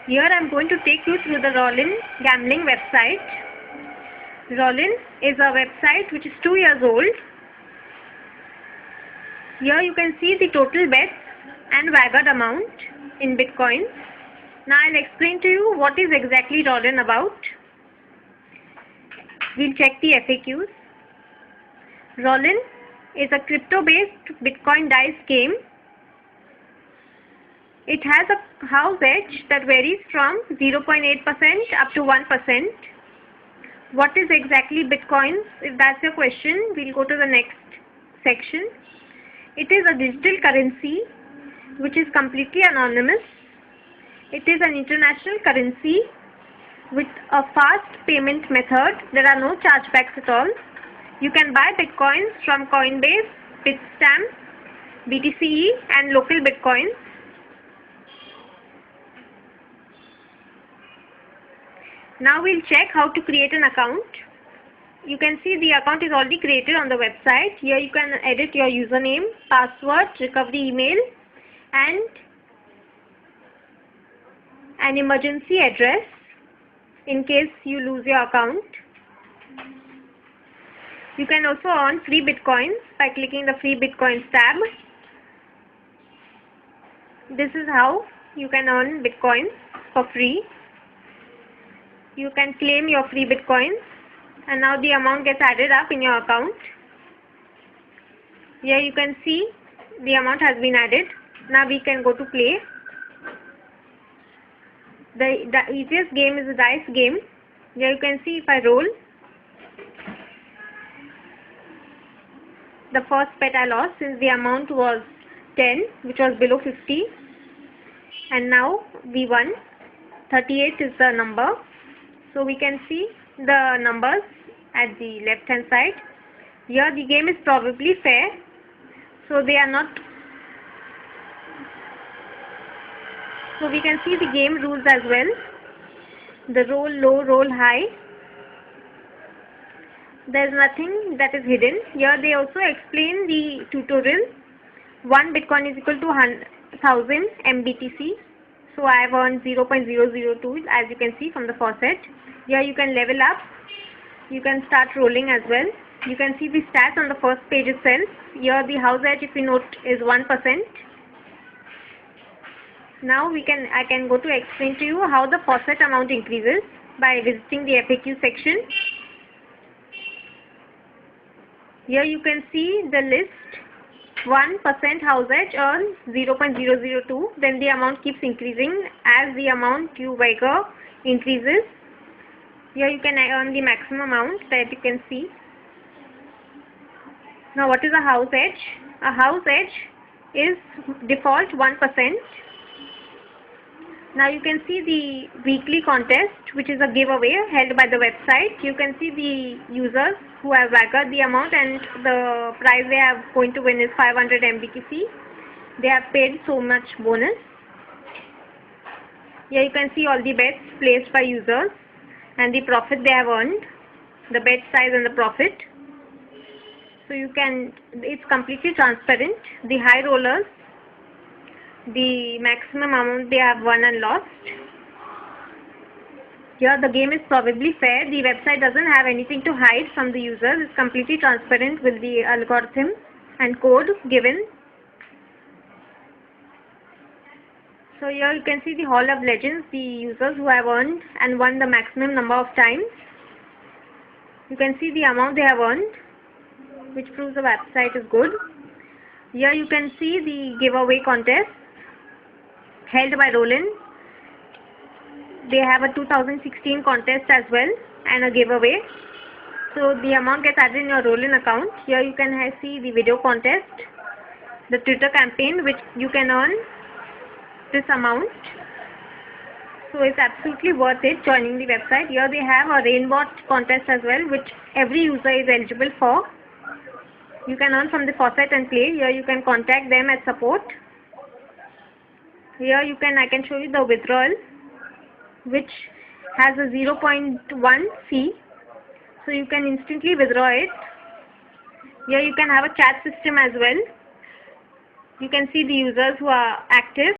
Here I am going to take you through the Rollin gambling website. Rollin is a website which is 2 years old. Here you can see the total bets and wagered amount in Bitcoin. Now I'll explain to you what is exactly Rollin about. We'll check the FAQs. Rollin is a crypto-based Bitcoin dice game. It has a house edge that varies from 0.8% up to 1%. What is exactly Bitcoins? If that's your question, we'll go to the next section. It is a digital currency which is completely anonymous. It is an international currency with a fast payment method. There are no chargebacks at all. You can buy Bitcoins from Coinbase, Bitstamp, BTC and local Bitcoins. Now we'll check how to create an account. You can see the account is already created on the website. Here you can edit your username, password, recovery email and an emergency address in case you lose your account. You can also earn free Bitcoins by clicking the free Bitcoins tab. This is how you can earn Bitcoins for free. You can claim your free Bitcoins and now the amount gets added up in your account. Here you can see the amount has been added. Now we can go to play. The easiest game is a dice game. Here you can see if I roll, the first bet I lost since the amount was 10, which was below 50, and now we won. 38 is the number. So we can see the numbers at the left hand side. Here the game is probably fair, so they are not. So we can see the game rules as well. The roll low, roll high. There is nothing that is hidden. Here they also explain the tutorial. 1 Bitcoin is equal to 1000 MBTC. So I have earned 0.002 as you can see from the faucet. Here you can level up. You can start rolling as well. You can see the stats on the first page itself. Here the house edge, if you note, is 1%. Now I can go to explain to you how the faucet amount increases by visiting the FAQ section. Here you can see the list. 1% house edge earns 0.002. Then the amount keeps increasing as the amount you wager increases. Here you can earn the maximum amount that you can see. Now what is a house edge? A house edge is default 1%. Now you can see the weekly contest, which is a giveaway held by the website. You can see the users who have wagered the amount and the prize they are going to win is 500 MBTC. They have paid so much bonus. Here you can see all the bets placed by users and the profit they have earned, the bet size and the profit. So it's completely transparent. The high rollers, the maximum amount they have won and lost. Here the game is probably fair. The website doesn't have anything to hide from the users. It's completely transparent with the algorithm and code given. So here you can see the Hall of Legends, the users who have earned and won the maximum number of times. You can see the amount they have earned, which proves the website is good. Here you can see the giveaway contest held by Rollin. They have a 2016 contest as well and a giveaway. So the amount gets added in your Rollin account. Here you can see the video contest, the Twitter campaign, which you can earn this amount. So it's absolutely worth it joining the website. Here they have a Rainbot contest as well, which every user is eligible for. You can earn from the faucet and play. Here you can contact them at support. Here I can show you the withdrawal, which has a 0.1 fee. So you can instantly withdraw it. Here you can have a chat system as well. You can see the users who are active.